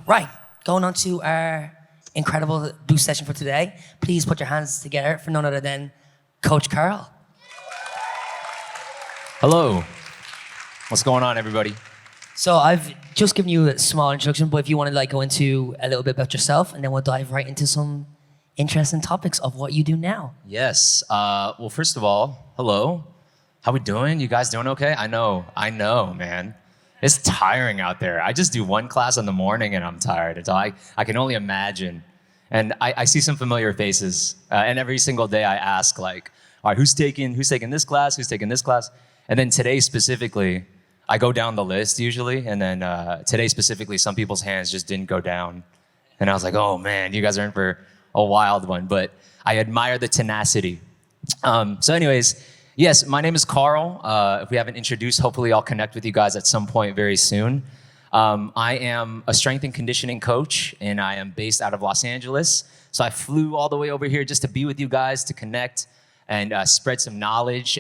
Right, going on to our incredible boost session for today. Please put your hands together for none other than Coach Karl. Hello. What's going on, everybody? So I've just given you a small introduction, but if you want to go into a little bit about yourself, and then we'll dive right into some interesting topics of what you do now. Yes. Well, first of all, hello. How we doing? You guys doing okay? I know, man. It's tiring out there. I just do one class in the morning and I'm tired. It's I can only imagine. And I see some familiar faces. And every single day I ask, all right, who's taking this class? Who's taking this class? And then today specifically, I go down the list usually. And then today specifically, some people's hands just didn't go down. And I was like, oh man, you guys are in for a wild one. But I admire the tenacity. So anyways, yes, my name is Karl. If we haven't introduced, hopefully I'll connect with you guys at some point very soon. I am a strength and conditioning coach, and I am based out of Los Angeles. So I flew all the way over here just to be with you guys, to connect and spread some knowledge.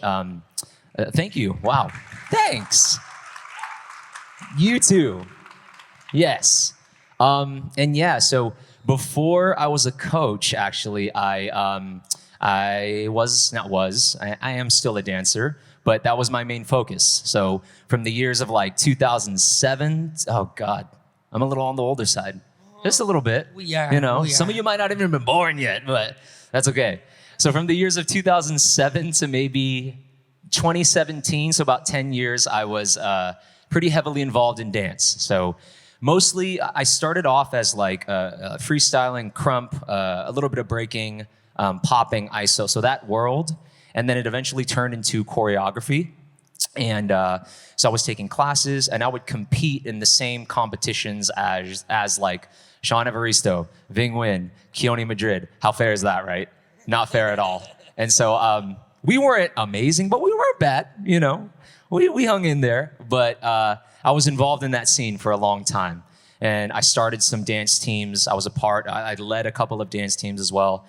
Thank you. Wow. Thanks. You too. Yes. And yeah, so before I was a coach, actually, I am still a dancer, but that was my main focus. So from the years of 2007, oh God, I'm a little on the older side. Just a little bit. We are. Some of you might not even been born yet, but that's okay. So from the years of 2007 to maybe 2017, so about 10 years, I was pretty heavily involved in dance. So mostly I started off as freestyling, crump, a little bit of breaking, popping, ISO, so that world. And then it eventually turned into choreography. And so I was taking classes and I would compete in the same competitions as Sean Evaristo, Ving Nguyen, Keone Madrid. How fair is that, right? Not fair at all. And so we weren't amazing, but we weren't bad, We hung in there, but I was involved in that scene for a long time. And I started some dance teams. I led a couple of dance teams as well.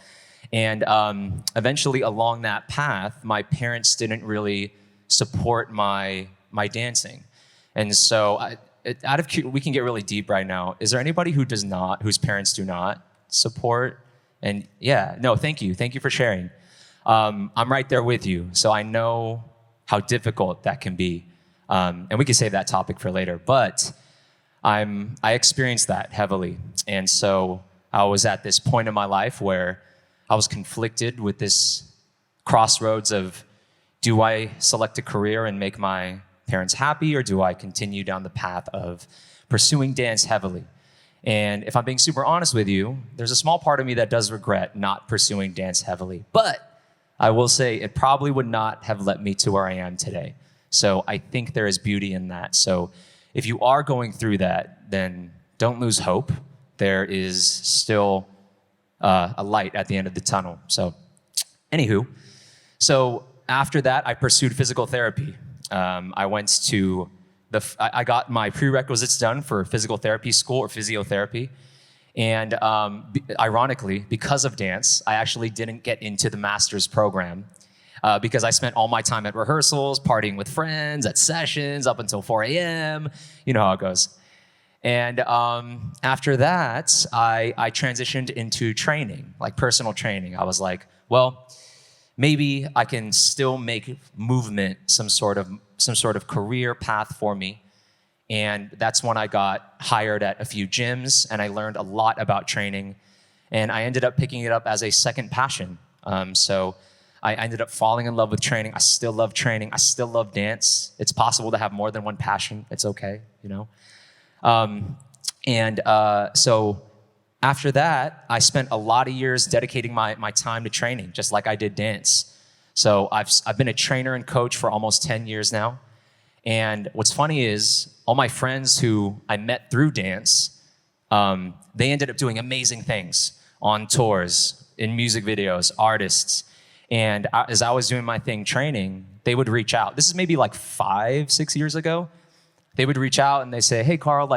And eventually along that path, my parents didn't really support my dancing. And so we can get really deep right now. Is there anybody whose parents do not support? And yeah, no, thank you. Thank you for sharing. I'm right there with you. So I know how difficult that can be. And we can save that topic for later. But I experienced that heavily. And so I was at this point in my life where I was conflicted with this crossroads of, do I select a career and make my parents happy, or do I continue down the path of pursuing dance heavily? And if I'm being super honest with you, there's a small part of me that does regret not pursuing dance heavily. But I will say it probably would not have led me to where I am today. So I think there is beauty in that. So if you are going through that, then don't lose hope. There is still a light at the end of the tunnel. So anywho, so after that, I pursued physical therapy. I went to I got my prerequisites done for physical therapy school, or physiotherapy. And ironically, because of dance, I actually didn't get into the master's program because I spent all my time at rehearsals, partying with friends, at sessions, up until 4 a.m. You know how it goes. And after that, I transitioned into training, personal training. I was like, well, maybe I can still make movement some sort of career path for me. And that's when I got hired at a few gyms, and I learned a lot about training. And I ended up picking it up as a second passion. So I ended up falling in love with training. I still love training. I still love dance. It's possible to have more than one passion. It's okay, So after that, I spent a lot of years dedicating my time to training, just like I did dance. So I've been a trainer and coach for almost 10 years now. And what's funny is all my friends who I met through dance, they ended up doing amazing things on tours, in music videos, artists. And as I was doing my thing training, they would reach out. This is maybe 5-6 years ago. They would reach out and they say, hey, Karl,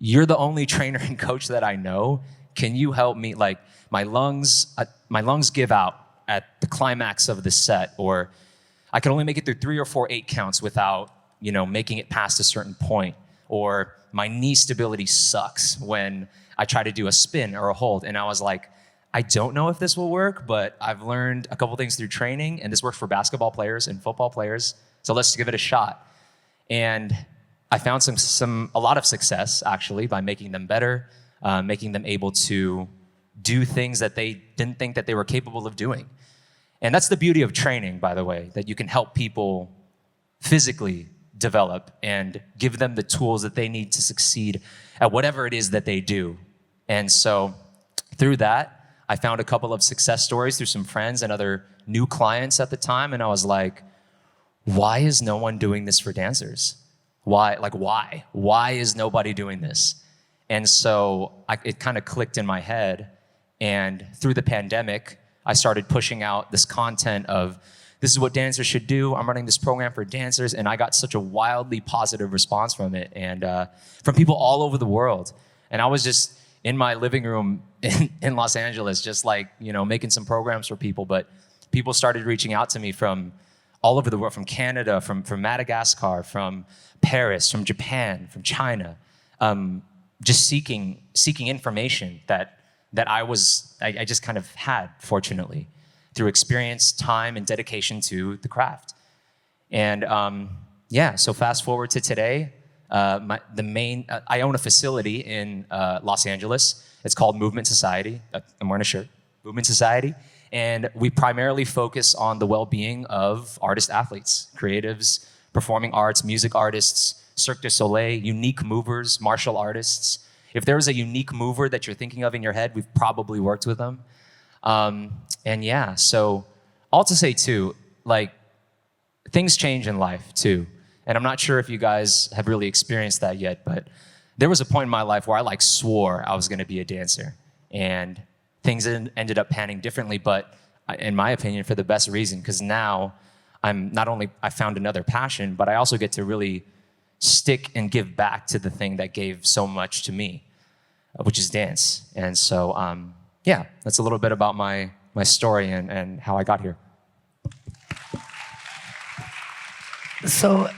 you're the only trainer and coach that I know. Can you help me? My lungs give out at the climax of the set, or I can only make it through 3 or 4 8 counts without, making it past a certain point. or my knee stability sucks when I try to do a spin or a hold. And I was like, I don't know if this will work, but I've learned a couple things through training, and this works for basketball players and football players, so let's give it a shot. And I found a lot of success, actually, by making them better, making them able to do things that they didn't think that they were capable of doing. And that's the beauty of training, by the way, that you can help people physically develop and give them the tools that they need to succeed at whatever it is that they do. And so through that, I found a couple of success stories through some friends and other new clients at the time, and I was like, why is no one doing this for dancers? Why? Why is nobody doing this? And so it kind of clicked in my head, and through the pandemic, I started pushing out this content of, this is what dancers should do. I'm running this program for dancers, and I got such a wildly positive response from it, and from people all over the world. And I was just in my living room in Los Angeles, just like, making some programs for people. But people started reaching out to me from all over the world, from Canada, from Madagascar, from Paris, from Japan, from China, just seeking information that I just kind of had, fortunately, through experience, time, and dedication to the craft. And so fast forward to today, I own a facility in Los Angeles. It's called Movement Society. I'm wearing a shirt, Movement Society. And we primarily focus on the well-being of artist-athletes, creatives, performing arts, music artists, Cirque du Soleil, unique movers, martial artists. If there is a unique mover that you're thinking of in your head, we've probably worked with them. So all to say too, things change in life too. And I'm not sure if you guys have really experienced that yet, but there was a point in my life where I swore I was gonna be a dancer. And things ended up panning differently, but in my opinion, for the best reason, because now I found another passion, but I also get to really stick and give back to the thing that gave so much to me, which is dance. And so, that's a little bit about my story and how I got here. So,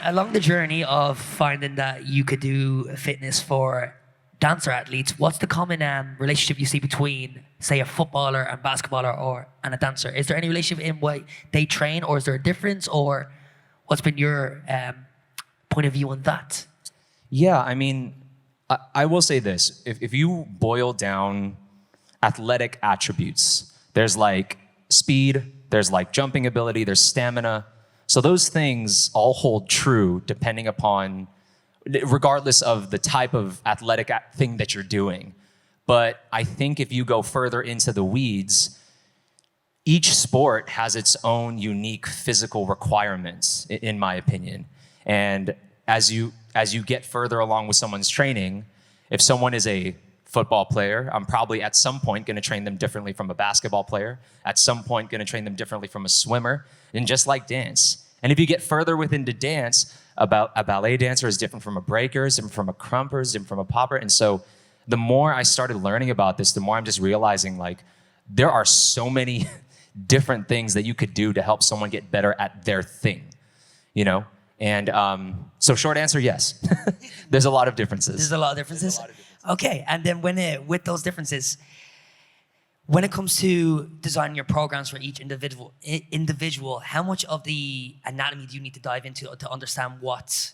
along the journey of finding that you could do fitness for dancer athletes, what's the common relationship you see between, say, a footballer and basketballer and a dancer? Is there any relationship in what they train, or is there a difference, or what's been your point of view on that? Yeah, I mean, I will say this. If you boil down athletic attributes, there's speed, there's jumping ability, there's stamina. So those things all hold true depending upon, regardless of the type of athletic thing that you're doing. But I think if you go further into the weeds, each sport has its own unique physical requirements, in my opinion. And as you get further along with someone's training, if someone is a football player, I'm probably at some point going to train them differently from a basketball player, at some point going to train them differently from a swimmer, and just like dance. And if you get further within dance, a ballet dancer is different from a breaker, is different from a crumper, is different from a popper. And so the more I started learning about this, the more I'm just realizing there are so many different things that you could do to help someone get better at their thing, And so short answer, yes. There's a lot of differences. There's a lot of differences? Okay, and then with those differences, when it comes to designing your programs for each individual, how much of the anatomy do you need to dive into to understand what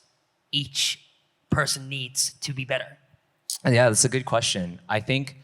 each person needs to be better? Yeah, that's a good question. I think,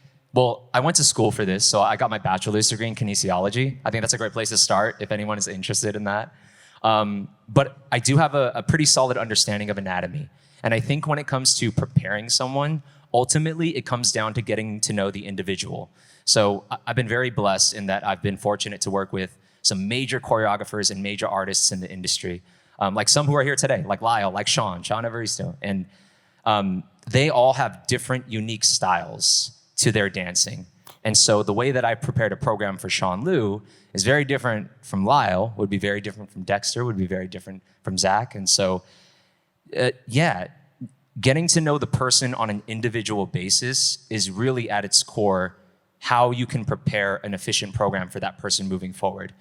I went to school for this, so I got my bachelor's degree in kinesiology. I think that's a great place to start if anyone is interested in that. But I do have a pretty solid understanding of anatomy. And I think when it comes to preparing someone, ultimately it comes down to getting to know the individual. So I've been very blessed in that I've been fortunate to work with some major choreographers and major artists in the industry, like some who are here today, like Lyle, like Sean Evaristo. And they all have different unique styles to their dancing. And so the way that I prepared a program for Sean Liu is very different from Lyle, would be very different from Dexter, would be very different from Zach. And so, getting to know the person on an individual basis is really at its core how you can prepare an efficient program for that person moving forward.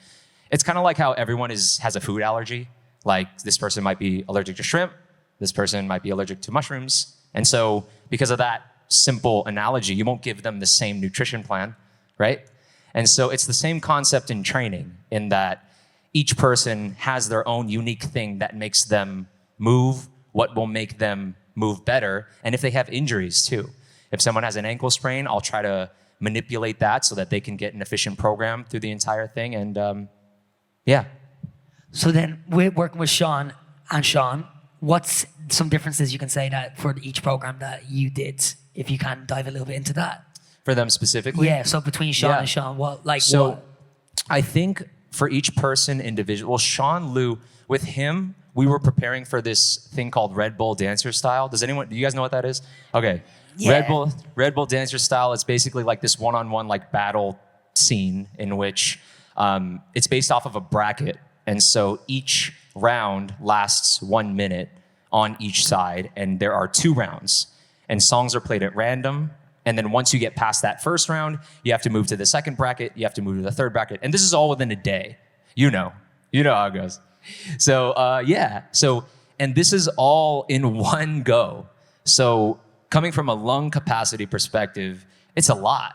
It's kind of like how everyone has a food allergy. Like this person might be allergic to shrimp, This person might be allergic to mushrooms. And so because of that simple analogy, you won't give them the same nutrition plan, right? And so it's the same concept in training in that each person has their own unique thing that makes them move, what will make them move better, and if they have injuries too. If someone has an ankle sprain, I'll try to manipulate that so that they can get an efficient program through the entire thing, and yeah. So then, we're working with Sean and Sean. What's some differences you can say that for each program that you did, if you can dive a little bit into that? For them specifically? Yeah, so between Sean and Sean, what? I think for each person individual, well, Sean Liu, with him, we were preparing for this thing called Red Bull Dancer Style. Do you guys know what that is? Okay. Yeah. Red Bull Dancer Style, it's basically like this one-on-one like battle scene in which it's based off of a bracket. And so each round lasts 1 minute on each side, and there are 2 rounds. And songs are played at random. And then once you get past that first round, you have to move to the second bracket, you have to move to the third bracket. And this is all within a day. You know how it goes. So and this is all in one go. So coming from a lung capacity perspective, it's a lot,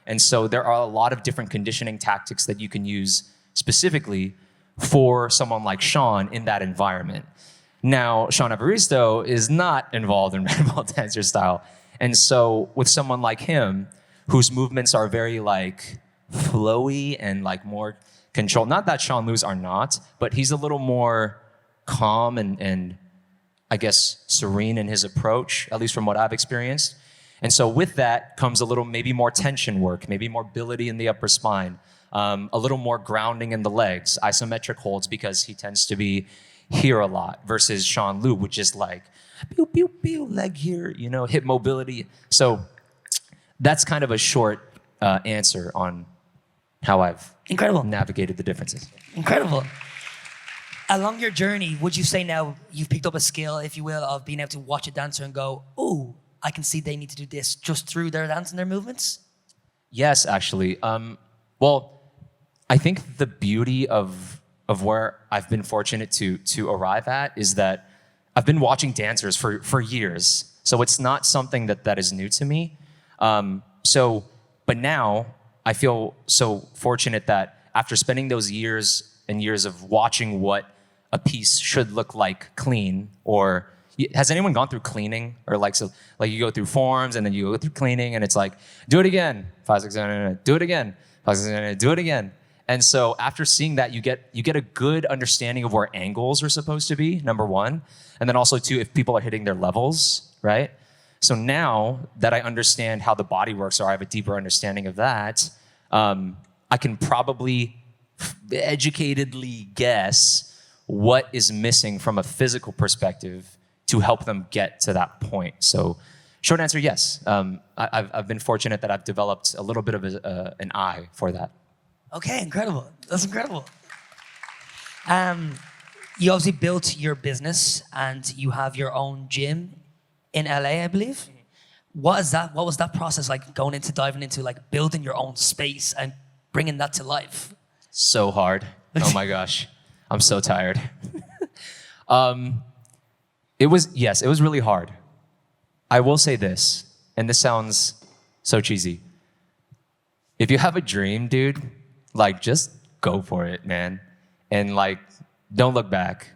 And so there are a lot of different conditioning tactics that you can use specifically for someone like Sean in that environment. Now, Sean Evaristo is not involved in Red Bull Dancer Style. And so with someone like him, whose movements are very like flowy and like more controlled, not that Sean Liu's are not, but he's a little more calm and I guess serene in his approach, at least from what I've experienced. And so with that comes a little maybe more tension work, maybe mobility in the upper spine, a little more grounding in the legs, isometric holds, because he tends to be here a lot, versus Sean Liu, which is like pew, pew, pew, leg here, hip mobility. So that's kind of a short answer on how I've navigated the differences. Incredible. Along your journey, would you say now you've picked up a skill, if you will, of being able to watch a dancer and go, oh, I can see they need to do this just through their dance and their movements? Yes, actually. Well, I think the beauty of where I've been fortunate to arrive at is that I've been watching dancers for years. So it's not something that is new to me. But now I feel so fortunate that after spending those years and years of watching what a piece should look like clean, or has anyone gone through cleaning? Or like you go through forms and then you go through cleaning and it's like, do it again, 5, 6, 7, 8, do it again, 5, 6, 7, 8, do it again. And so after seeing that, you get a good understanding of where angles are supposed to be, number one. And then also too, if people are hitting their levels, right? So now that I understand how the body works, or I have a deeper understanding of that, I can probably educatedly guess what is missing from a physical perspective to help them get to that point. So short answer, yes. I've been fortunate that I've developed a little bit of an eye for that. Okay, incredible. That's incredible. You obviously built your business and you have your own gym in LA, I believe. What is that? What was that process like, diving into like building your own space and bringing that to life? So hard. Oh my gosh. I'm so tired. It was really hard. I will say this, and this sounds so cheesy. If you have a dream, dude, like just go for it, man. And like, don't look back.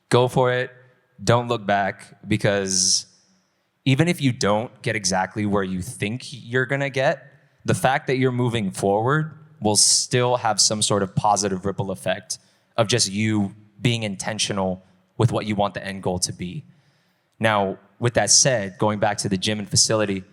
Go for it. Don't look back, because even if you don't get exactly where you think you're gonna get, the fact that you're moving forward will still have some sort of positive ripple effect of just you being intentional with what you want the end goal to be. Now, with that said, going back to the gym and facility,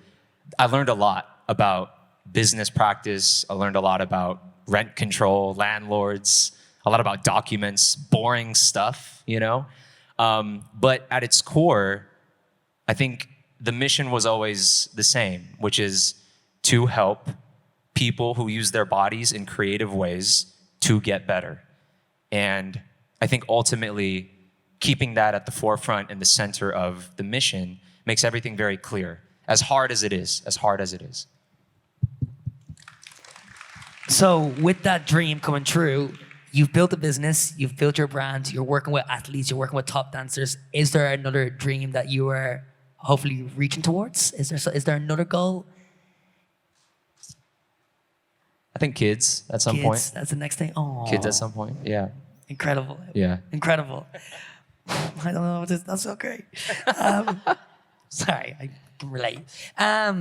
I learned a lot about business practice. I learned a lot about rent control, landlords, a lot about documents, boring stuff, But at its core, I think the mission was always the same, which is to help people who use their bodies in creative ways to get better. And I think ultimately, keeping that at the forefront and the center of the mission makes everything very clear, as hard as it is. So with that dream coming true, You've built a business, you've built your brand, you're working with athletes, you're working with top dancers. Is there another dream that you are hopefully reaching towards? Is there another goal? I think kids at some Kids, point. that's the next thing. Oh, Kids at some point, yeah. incredible. Yeah. Incredible. I don't know. That's so great. Sorry, I can relate. I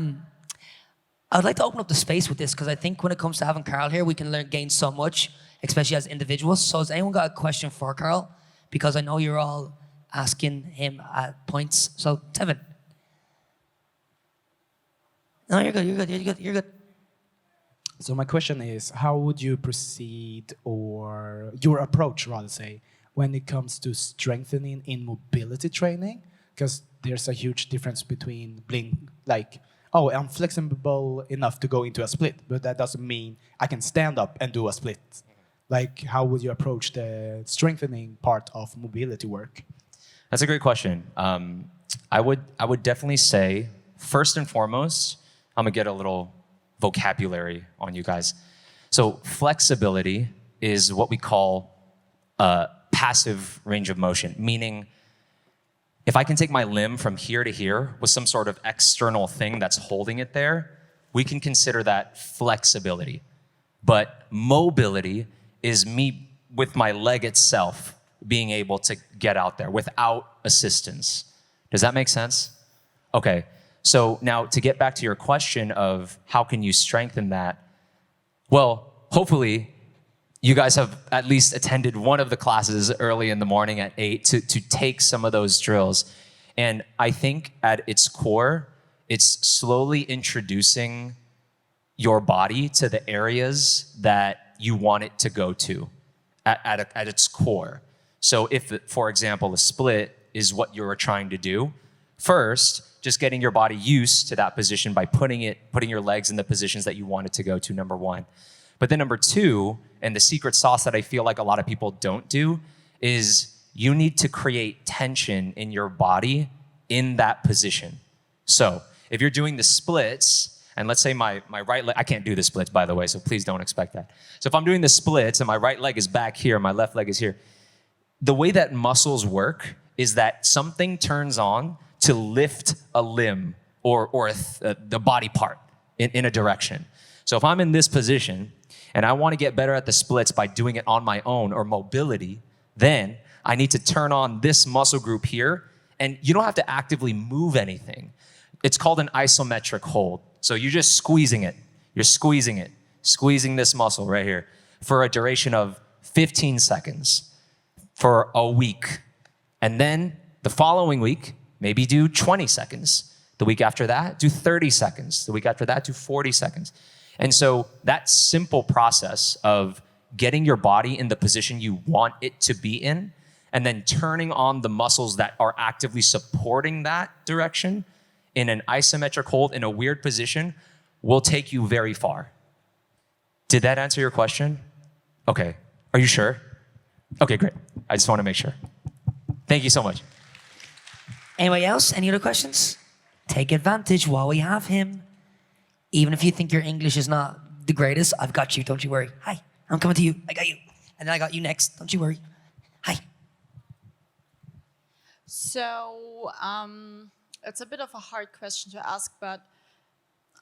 would like to open up the space with this because I think when it comes to having Karl here, we can gain so much, especially as individuals. So has anyone got a question for Karl? Because I know you're all asking him at points. So Tevin. No, you're good. So my question is, how would you proceed, or your approach, rather say, when it comes to strengthening in mobility training? Because there's a huge difference between being like, oh, I'm flexible enough to go into a split, but that doesn't mean I can stand up and do a split. Like, how would you approach the strengthening part of mobility work? That's a great question. I would definitely say, first and foremost, I'm gonna get a little vocabulary on you guys. So flexibility is what we call passive range of motion, meaning if I can take my limb from here to here with some sort of external thing that's holding it there, we can consider that flexibility. But mobility is me with my leg itself being able to get out there without assistance. Does that make sense? Okay, so now to get back to your question of how can you strengthen that? Well, hopefully you guys have at least attended one of the classes early in the morning at 8 to take some of those drills. And I think at its core, it's slowly introducing your body to the areas that you want it to go to at its core. So if, for example, a split is what you're trying to do, first, just getting your body used to that position by putting your legs in the positions that you want it to go to, number one. But then number two, and the secret sauce that I feel like a lot of people don't do, is you need to create tension in your body in that position. So if you're doing the splits, and let's say my right leg, I can't do the splits, by the way, so please don't expect that. So if I'm doing the splits and my right leg is back here, my left leg is here, the way that muscles work is that something turns on to lift a limb or the body part in a direction. So if I'm in this position and I want to get better at the splits by doing it on my own or mobility, then I need to turn on this muscle group here, and you don't have to actively move anything. It's called an isometric hold. So you're just squeezing it. You're squeezing it, squeezing this muscle right here for a duration of 15 seconds for a week. And then the following week, maybe do 20 seconds. The week after that, do 30 seconds. The week after that, do 40 seconds. And so that simple process of getting your body in the position you want it to be in, and then turning on the muscles that are actively supporting that direction in an isometric hold in a weird position will take you very far. Did that answer your question? Okay. Are you sure? Okay, great. I just want to make sure. Thank you so much. Anybody else? Any other questions? Take advantage while we have him. Even if you think your English is not the greatest, I've got you, don't you worry. Hi, I'm coming to you. I got you. And then I got you next, don't you worry. Hi. So, it's a bit of a hard question to ask, but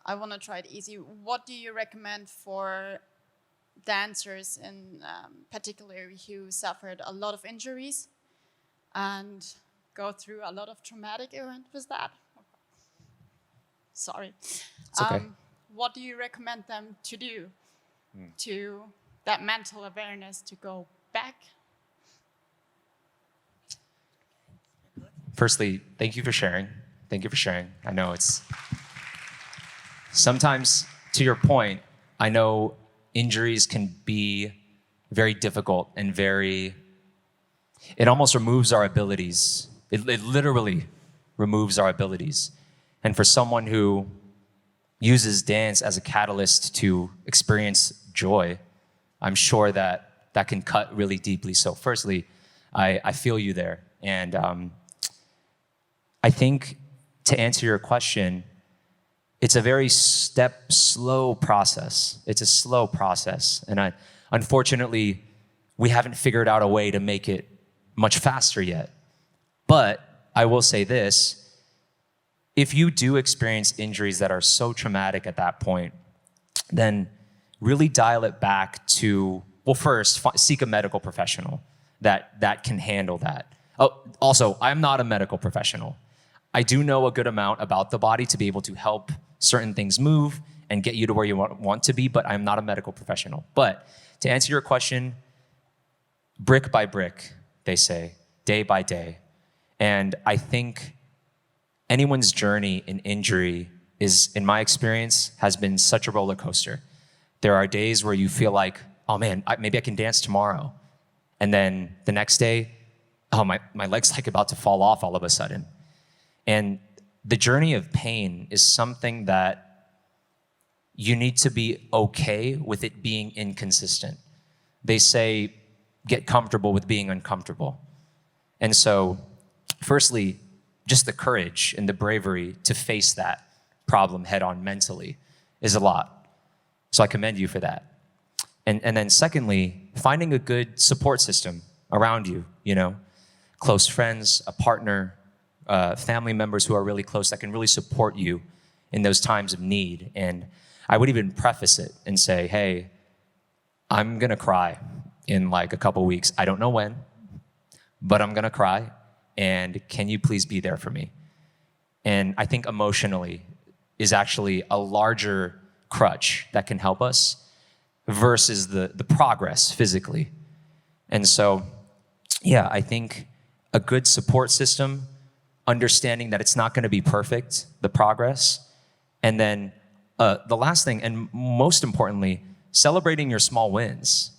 I want to try it easy. What do you recommend for dancers in particular who suffered a lot of injuries and go through a lot of traumatic event with that? Sorry. It's okay. What do you recommend them to do to that mental awareness to go back? Firstly, thank you for sharing. Thank you for sharing. I know it's sometimes, to your point, I know injuries can be very difficult and it almost removes our abilities. It literally removes our abilities. And for someone who uses dance as a catalyst to experience joy, I'm sure that can cut really deeply. So firstly, I feel you there. And I think to answer your question, it's a very slow process. It's a slow process. And unfortunately, we haven't figured out a way to make it much faster yet. But I will say this, if you do experience injuries that are so traumatic at that point, then really dial it back to, well, first, seek a medical professional that can handle that. Oh, also, I'm not a medical professional. I do know a good amount about the body to be able to help certain things move and get you to where you want to be, but I'm not a medical professional. But to answer your question, brick by brick, they say, day by day. And I think anyone's journey in injury is, in my experience, has been such a roller coaster. There are days where you feel like, oh man, maybe I can dance tomorrow. And then the next day, oh, my leg's like about to fall off all of a sudden. And the journey of pain is something that you need to be okay with it being inconsistent. They say, get comfortable with being uncomfortable. And so, firstly, just the courage and the bravery to face that problem head on mentally is a lot. So I commend you for that. And then secondly, finding a good support system around you, close friends, a partner, family members who are really close that can really support you in those times of need. And I would even preface it and say, hey, I'm gonna cry in like a couple weeks. I don't know when, but I'm gonna cry. And can you please be there for me? And I think emotionally is actually a larger crutch that can help us versus the progress physically. And so, yeah, I think a good support system, understanding that it's not gonna be perfect, the progress, and then the last thing, and most importantly, celebrating your small wins,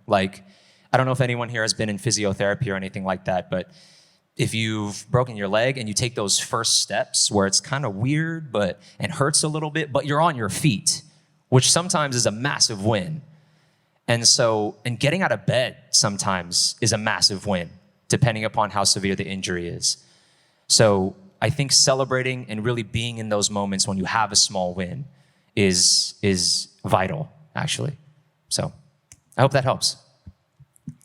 Like, I don't know if anyone here has been in physiotherapy or anything like that, but if you've broken your leg and you take those first steps where it's kind of weird and hurts a little bit, but you're on your feet, which sometimes is a massive win. And getting out of bed sometimes is a massive win, depending upon how severe the injury is. So I think celebrating and really being in those moments when you have a small win is vital, actually. So I hope that helps.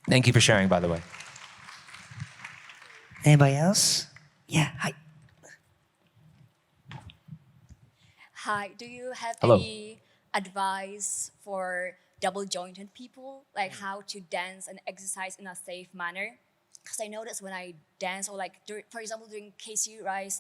Thank you for sharing, by the way. Anybody else? Yeah, hi. Hi, do you have Hello. any advice for double-jointed people, like how to dance and exercise in a safe manner? Because I noticed when I dance, or for example, during Casey Rice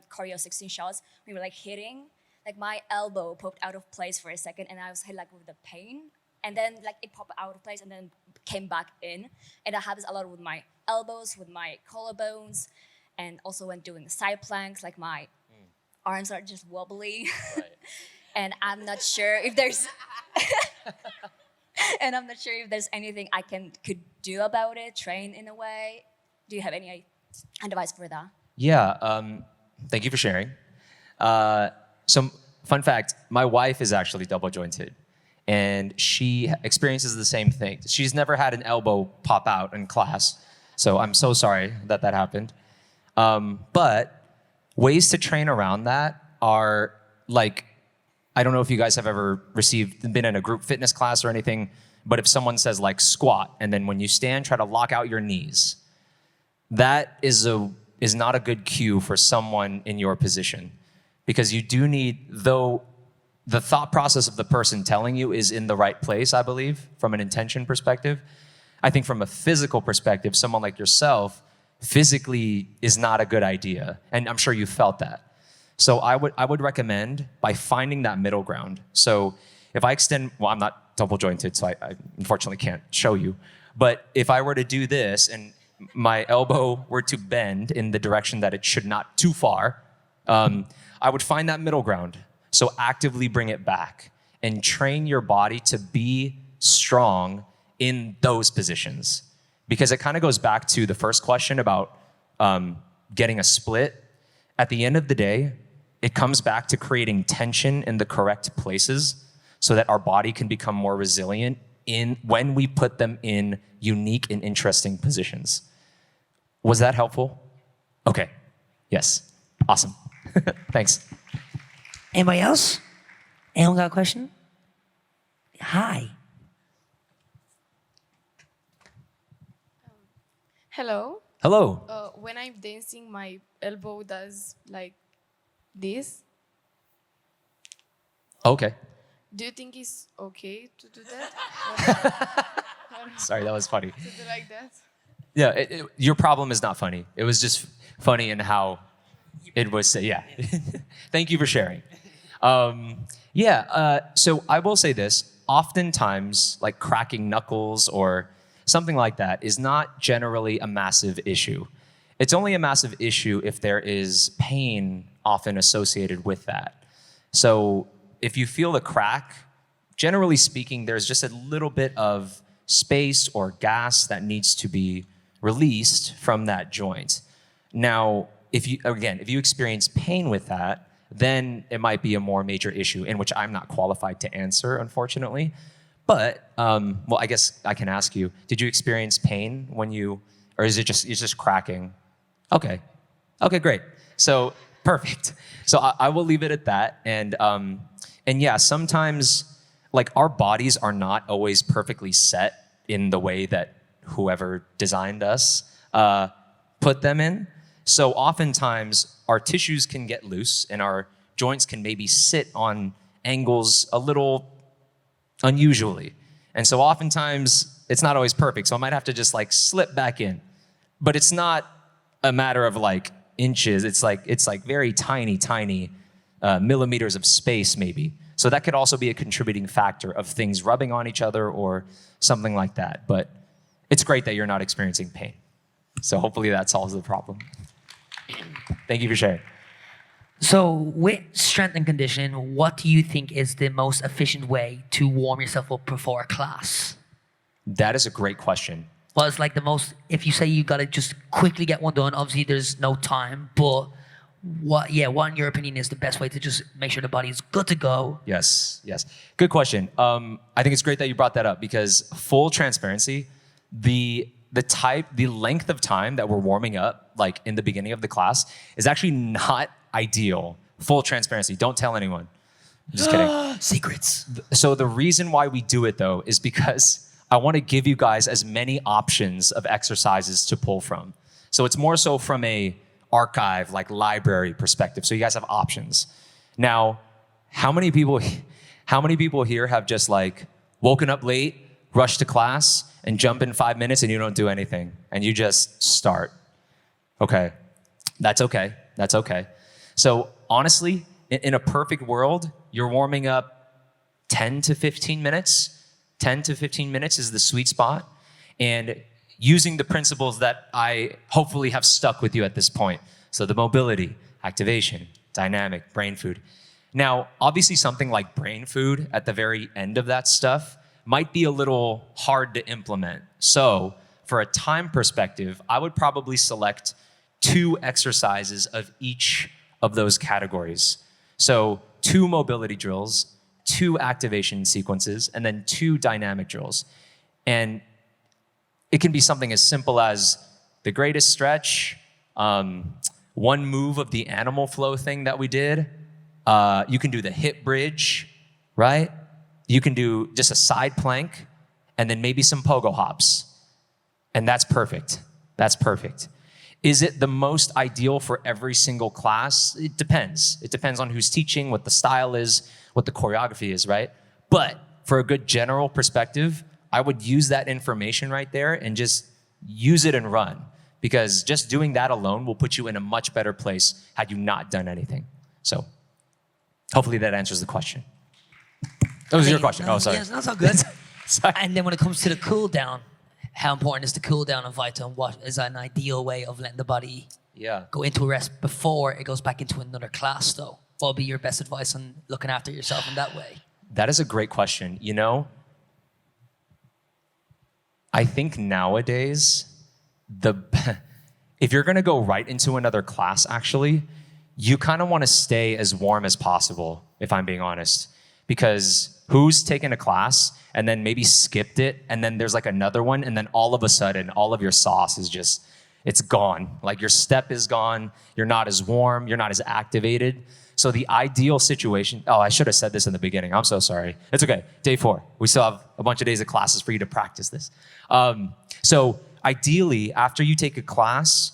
choreo 16 shots, we were like hitting, like my elbow popped out of place for a second, and I was hit like with the pain, and then like it popped out of place and then came back in, and that happens a lot with my elbows, with my collarbones, and also when doing the side planks, like my arms are just wobbly, right. And I'm not sure if there's anything I could do about it, train in a way. Do you have any advice for that? Yeah, thank you for sharing. So, fun fact, my wife is actually double jointed, and she experiences the same thing. She's never had an elbow pop out in class, so I'm so sorry that happened. But ways to train around that are like, I don't know if you guys have ever been in a group fitness class or anything, but if someone says like squat, and then when you stand, try to lock out your knees, that is not a good cue for someone in your position, because you do need, though the thought process of the person telling you is in the right place, I believe, from an intention perspective. I think from a physical perspective, someone like yourself physically is not a good idea, and I'm sure you felt that. So I would recommend by finding that middle ground. So if I extend, well, I'm not double jointed, so I unfortunately can't show you, but if I were to do this and my elbow were to bend in the direction that it should not too far, I would find that middle ground. So actively bring it back and train your body to be strong in those positions. Because it kind of goes back to the first question about getting a split. At the end of the day, it comes back to creating tension in the correct places so that our body can become more resilient when we put them in unique and interesting positions. Was that helpful? Okay. Yes. Awesome. Thanks. Anybody else? Anyone got a question? Hi. Hello. Hello. When I'm dancing, my elbow does like this. Okay. Do you think it's okay to do that? Sorry, that was funny. To do like that? Yeah, your problem is not funny. It was just funny in how it was. Yeah. Thank you for sharing. So I will say this. Oftentimes, like cracking knuckles or something like that is not generally a massive issue. It's only a massive issue if there is pain often associated with that. So if you feel the crack, generally speaking, there's just a little bit of space or gas that needs to be released from that joint. Now, if you experience pain with that, then it might be a more major issue in which I'm not qualified to answer, unfortunately. But, well, I guess I can ask you, did you experience pain when or is it's just cracking? Okay, great. So, perfect. So I will leave it at that. And yeah, sometimes, like, our bodies are not always perfectly set in the way that whoever designed us put them in. So oftentimes, our tissues can get loose and our joints can maybe sit on angles a little unusually. And so oftentimes, it's not always perfect. So I might have to just like slip back in. But it's not a matter of like inches. It's like very tiny millimeters of space maybe. So that could also be a contributing factor of things rubbing on each other or something like that. But it's great that you're not experiencing pain. So hopefully that solves the problem. Thank you for sharing. So with strength and conditioning, what do you think is the most efficient way to warm yourself up before a class? That is a great question. Well, it's like the most, if you say you got to just quickly get one done, obviously there's no time, but what in your opinion is the best way to just make sure the body is good to go? Yes. Good question. I think it's great that you brought that up because full transparency, the length of time that we're warming up, like in the beginning of the class, is actually not ideal. Full transparency. Don't tell anyone. I'm just kidding. Secrets. So the reason why we do it though is because I want to give you guys as many options of exercises to pull from. So it's more so from a archive, like library perspective. So you guys have options. Now, how many people here have just like woken up late, rushed to class, and jump in 5 minutes and you don't do anything and you just start? Okay, that's okay. So honestly, in a perfect world, you're warming up 10 to 15 minutes. 10 to 15 minutes is the sweet spot. And using the principles that I hopefully have stuck with you at this point. So the mobility, activation, dynamic, brain food. Now, obviously something like brain food at the very end of that stuff might be a little hard to implement. So for a time perspective, I would probably select 2 exercises of each of those categories. So 2 mobility drills, 2 activation sequences, and then 2 dynamic drills. And it can be something as simple as the greatest stretch, one move of the animal flow thing that we did. You can do the hip bridge, right? You can do just a side plank and then maybe some pogo hops. And that's perfect. Is it the most ideal for every single class? It depends. It depends on who's teaching, what the style is, what the choreography is, right? But for a good general perspective, I would use that information right there and just use it and run. Because just doing that alone will put you in a much better place had you not done anything. So hopefully that answers the question. That was your question. Oh, sorry. Yes, that's all good. Sorry. And then when it comes to the cool down, how important is the cool down of Vita, and what is an ideal way of letting the body go into a rest before it goes back into another class though? What would be your best advice on looking after yourself in that way? That is a great question. You know, I think nowadays, if you're gonna go right into another class, actually, you kind of wanna stay as warm as possible, if I'm being honest. Because who's taken a class and then maybe skipped it, and then there's like another one, and then all of a sudden, all of your sauce is just, it's gone. Like your step is gone, you're not as warm, you're not as activated. So the ideal situation, I should have said this in the beginning, I'm so sorry. It's okay, day 4. We still have a bunch of days of classes for you to practice this. So ideally, after you take a class,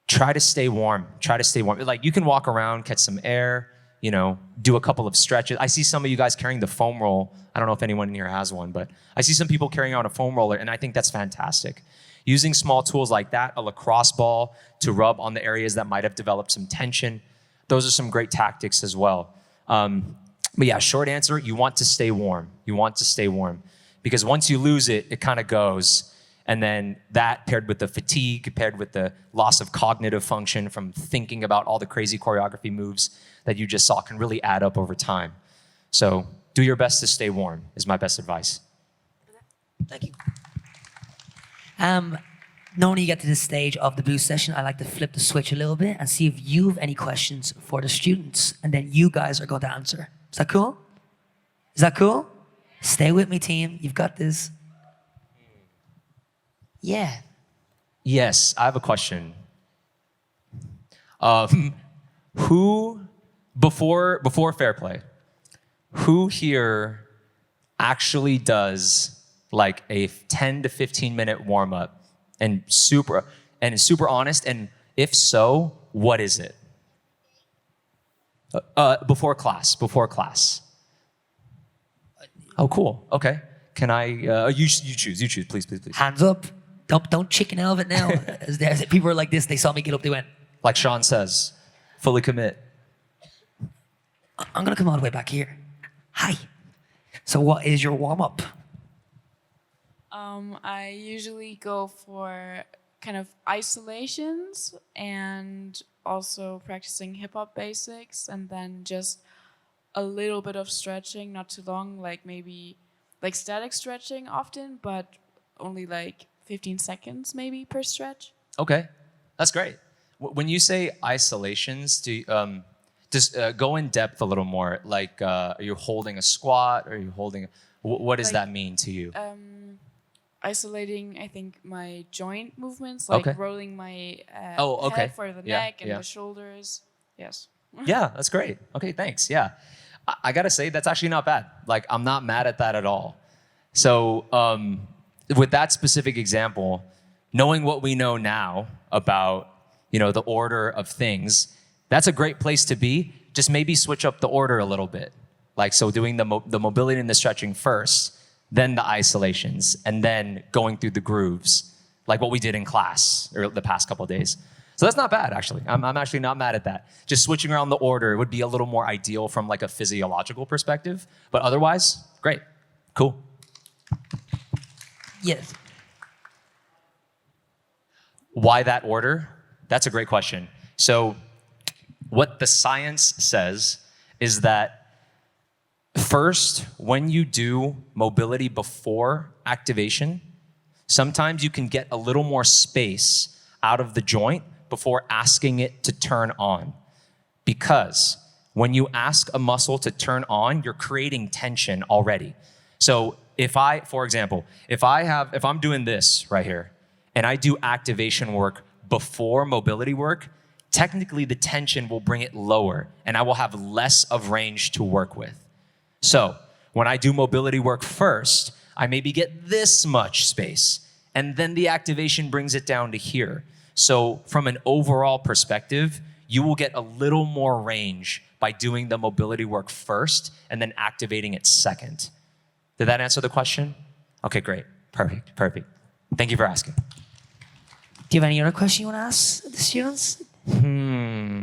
try to stay warm. Try to stay warm. Like you can walk around, catch some air, you know, do a couple of stretches. I see some of you guys carrying the foam roll. I don't know if anyone in here has one, but I see some people carrying around a foam roller, and I think that's fantastic. Using small tools like that, a lacrosse ball to rub on the areas that might have developed some tension. Those are some great tactics as well. But yeah, short answer, you want to stay warm. You want to stay warm. Because once you lose it, it kind of goes. And then that paired with the fatigue, paired with the loss of cognitive function from thinking about all the crazy choreography moves that you just saw can really add up over time. So do your best to stay warm is my best advice. Thank you. Knowing you get to this stage of the blue session, I like to flip the switch a little bit and see if you have any questions for the students, and then you guys are going to answer. Is that cool? Is that cool? Stay with me, team. You've got this. Yeah. Yes, I have a question. Who, before fair play, who here actually does like a 10 to 15 minute warm up and super honest? And if so, what is it? Before class. Oh, cool. Okay. Can I? You choose. Please. Hands up. Don't chicken out of it now. As people are like this. They saw me get up. They went. Like Sean says, fully commit. I'm gonna come all the way back here. Hi. So what is your warm up? I usually go for kind of isolations and also practicing hip hop basics, and then just a little bit of stretching, not too long, like maybe like static stretching often, but only like 15 seconds maybe per stretch. Okay, that's great. When you say isolations, do you, just go in depth a little more. Like, are you holding a squat? Are you holding? What does that mean to you? Isolating, I think, my joint movements, like rolling my head for the neck and the shoulders. Yes. Yeah, that's great. Okay, thanks. Yeah. I gotta say, that's actually not bad. Like, I'm not mad at that at all. So, with that specific example, knowing what we know now about, you know, the order of things, that's a great place to be. Just maybe switch up the order a little bit. Like, so doing the mobility and the stretching first, then the isolations, and then going through the grooves, like what we did in class or the past couple of days. So that's not bad, actually. I'm actually not mad at that. Just switching around the order would be a little more ideal from like a physiological perspective, but otherwise, great, cool. Yes. Why that order? That's a great question. So what the science says is that first, when you do mobility before activation, sometimes you can get a little more space out of the joint before asking it to turn on. Because when you ask a muscle to turn on, you're creating tension already. So for example, if I'm doing this right here, and I do activation work before mobility work, technically the tension will bring it lower, and I will have less of range to work with. So when I do mobility work first, I maybe get this much space, and then the activation brings it down to here. So from an overall perspective, you will get a little more range by doing the mobility work first and then activating it second. Did that answer the question? Okay, great. Perfect. Thank you for asking. Do you have any other question you want to ask the students?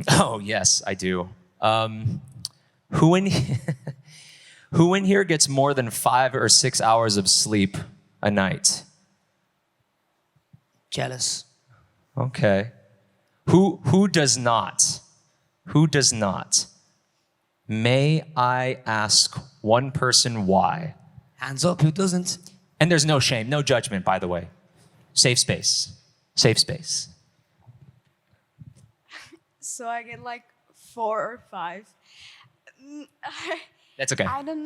Oh, yes, I do. Who in here gets more than 5 or 6 hours of sleep a night? Jealous. Okay. Who does not? Who does not? May I ask one person why? Hands up, who doesn't? And there's no shame, no judgment, by the way. Safe space. Safe space. So I get like 4 or 5. That's okay. I don't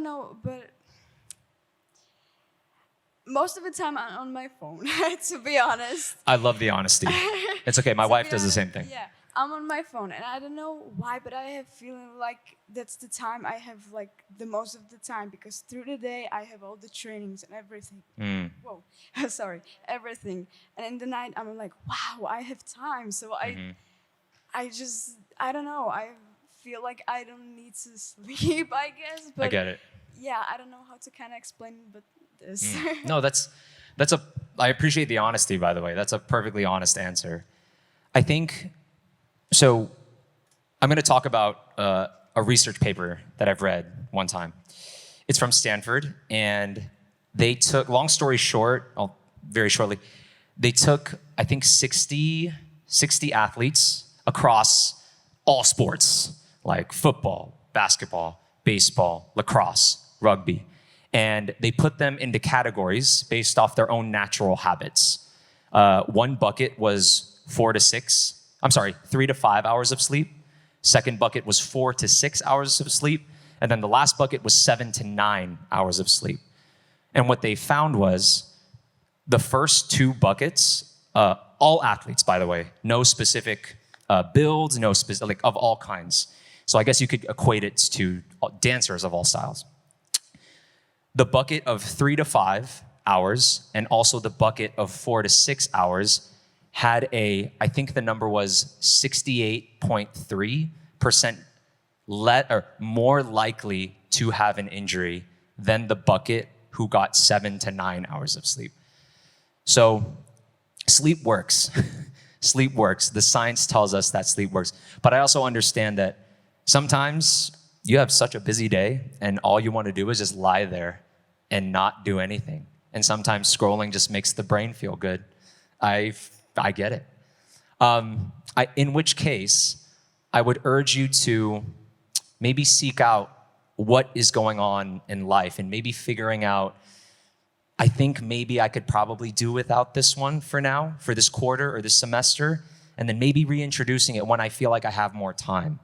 know, but most of the time I'm on my phone, to be honest. I love the honesty. It's okay. My wife does the same thing. Yeah. I'm on my phone, and I don't know why, but I have feeling like that's the time I have like the most of the time, because through the day I have all the trainings and everything. Whoa, sorry, everything. And in the night I'm like, wow, I have time. So I don't know. I feel like I don't need to sleep, I guess. But I get it. yeah, I don't know how to kind of explain it, but this. No, I appreciate the honesty, by the way. That's a perfectly honest answer. I think, so I'm going to talk about a research paper that I've read one time. It's from Stanford, and they took, long story short, very shortly, they took, I think, 60 athletes across all sports, like football, basketball, baseball, lacrosse, rugby, and they put them into categories based off their own natural habits. One bucket was 3 to 5 hours of sleep. Second bucket was 4 to 6 hours of sleep. And then the last bucket was 7 to 9 hours of sleep. And what they found was the first 2 buckets, all athletes, by the way, no specific builds, no specific, like of all kinds. So I guess you could equate it to dancers of all styles. The bucket of 3 to 5 hours and also the bucket of 4 to 6 hours had I think the number was 68.3% more likely to have an injury than the bucket who got 7 to 9 hours of sleep. So sleep works. Sleep works. The science tells us that sleep works. But I also understand that sometimes you have such a busy day and all you want to do is just lie there and not do anything. And sometimes scrolling just makes the brain feel good. I get it. In which case, I would urge you to maybe seek out what is going on in life and maybe figuring out, I think maybe I could probably do without this one for now, for this quarter or this semester, and then maybe reintroducing it when I feel like I have more time.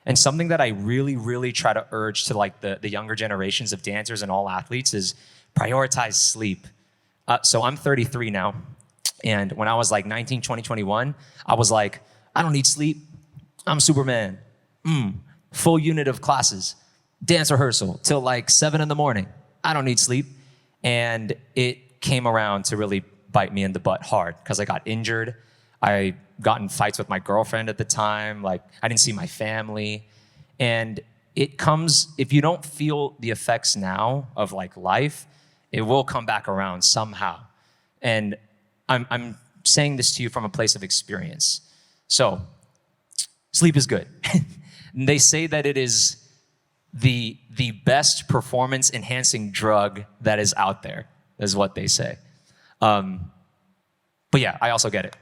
And something that I really, really try to urge to like the younger generations of dancers and all athletes is prioritize sleep. So I'm 33 now. And when I was like 19, 20, 21, I was like, I don't need sleep. I'm Superman. Full unit of classes, dance rehearsal till like 7 in the morning. I don't need sleep. And it came around to really bite me in the butt hard because I got injured. I got in fights with my girlfriend at the time. Like I didn't see my family. And it comes, if you don't feel the effects now of like life, it will come back around somehow. And I'm saying this to you from a place of experience. So sleep is good. They say that it is the best performance enhancing drug that is out there, is what they say. But yeah, I also get it.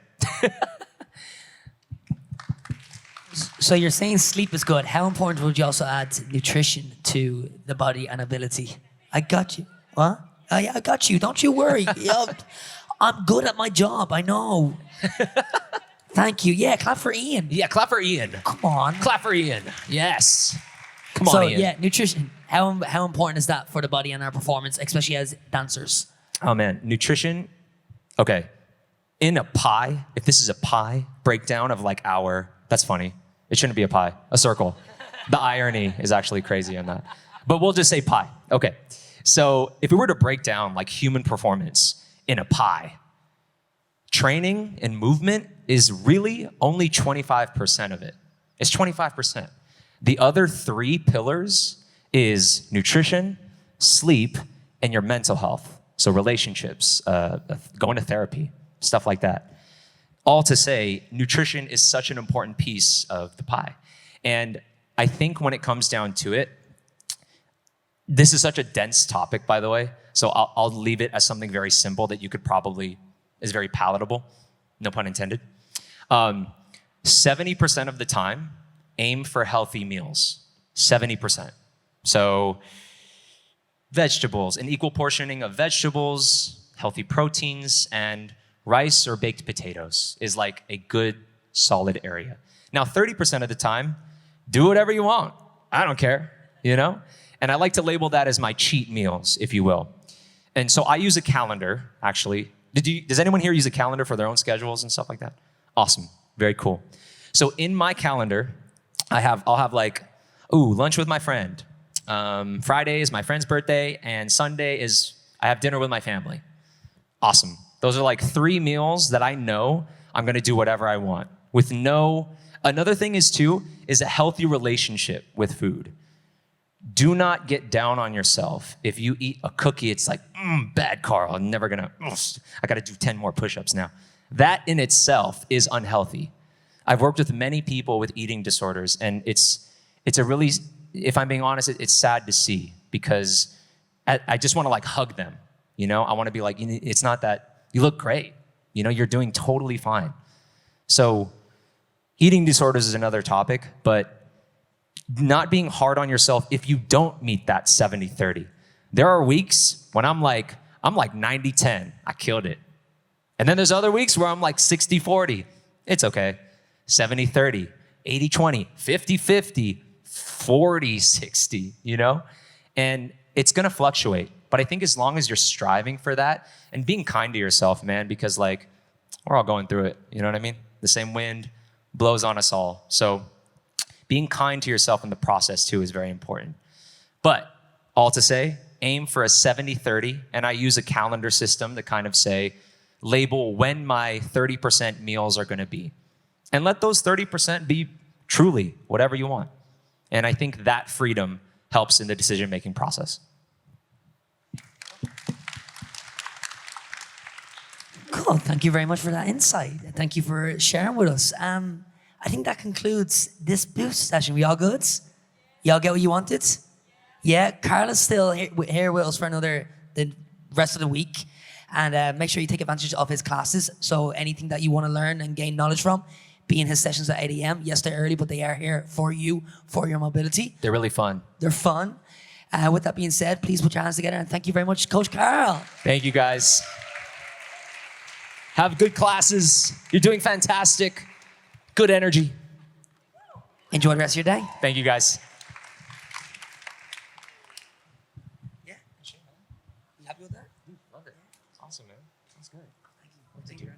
So you're saying sleep is good. How important would you also add nutrition to the body and ability? I got you. What? Oh, yeah, I got you. Don't you worry. I'm good at my job. I know. Thank you. Yeah, clap for Ian. Yeah, clap for Ian. Come on. Clap for Ian. Yes. Come on, So Ian. yeah, nutrition. How important is that for the body and our performance, especially as dancers? Oh man, nutrition. Okay. In a pie, if this is a pie breakdown of like that's funny. It shouldn't be a pie, a circle. The irony is actually crazy in that. But we'll just say pie. Okay. So if we were to break down like human performance in a pie, training and movement is really only 25% of it. It's 25%. The other 3 pillars is nutrition, sleep, and your mental health. So relationships, going to therapy, stuff like that. All to say, nutrition is such an important piece of the pie. And I think when it comes down to it, this is such a dense topic, by the way, so I'll leave it as something very simple that you could probably, is very palatable, no pun intended. 70% of the time, aim for healthy meals, 70%. So vegetables, an equal portioning of vegetables, healthy proteins, and rice or baked potatoes is like a good, solid area. Now, 30% of the time, do whatever you want. I don't care, you know? And I like to label that as my cheat meals, if you will. And so I use a calendar, actually. Does anyone here use a calendar for their own schedules and stuff like that? Awesome, very cool. So in my calendar, I'll have like, lunch with my friend. Friday is my friend's birthday, and Sunday is I have dinner with my family. Awesome. Those are like 3 meals that I know I'm gonna do whatever I want. Another thing is a healthy relationship with food. Do not get down on yourself. If you eat a cookie, it's like, bad, Karl. I'm never gonna, I gotta do 10 more push-ups now. That in itself is unhealthy. I've worked with many people with eating disorders, and it's a really, if I'm being honest, it's sad to see, because I just wanna like hug them. You know, I wanna be like, it's not that, you look great. You know, you're doing totally fine. So eating disorders is another topic, but not being hard on yourself if you don't meet that 70-30. There are weeks when I'm like 90-10, I killed it. And then there's other weeks where I'm like 60-40, it's okay. 70-30, 80-20, 50-50, 40-60, you know? And it's gonna fluctuate. But I think as long as you're striving for that and being kind to yourself, man, because like, we're all going through it, you know what I mean? The same wind blows on us all. So being kind to yourself in the process too is very important. But all to say, aim for a 70-30, and I use a calendar system to kind of say, label when my 30% meals are gonna be. And let those 30% be truly whatever you want. And I think that freedom helps in the decision-making process. Cool. Thank you very much for that insight. Thank you for sharing with us. I think that concludes this boost session. We all good? Y'all get what you wanted? Yeah. Karl is still here with us for the rest of the week. And make sure you take advantage of his classes. So anything that you want to learn and gain knowledge from, be in his sessions at 8 a.m. Yes, they're early, but they are here for you, for your mobility. They're really fun. They're fun. With that being said, please put your hands together and thank you very much, Coach Karl. Thank you, guys. Have good classes. You're doing fantastic. Good energy. Enjoy the rest of your day. Thank you, guys. Yeah, sure. You happy with that? Love it. Awesome, man. That's good. Thank you.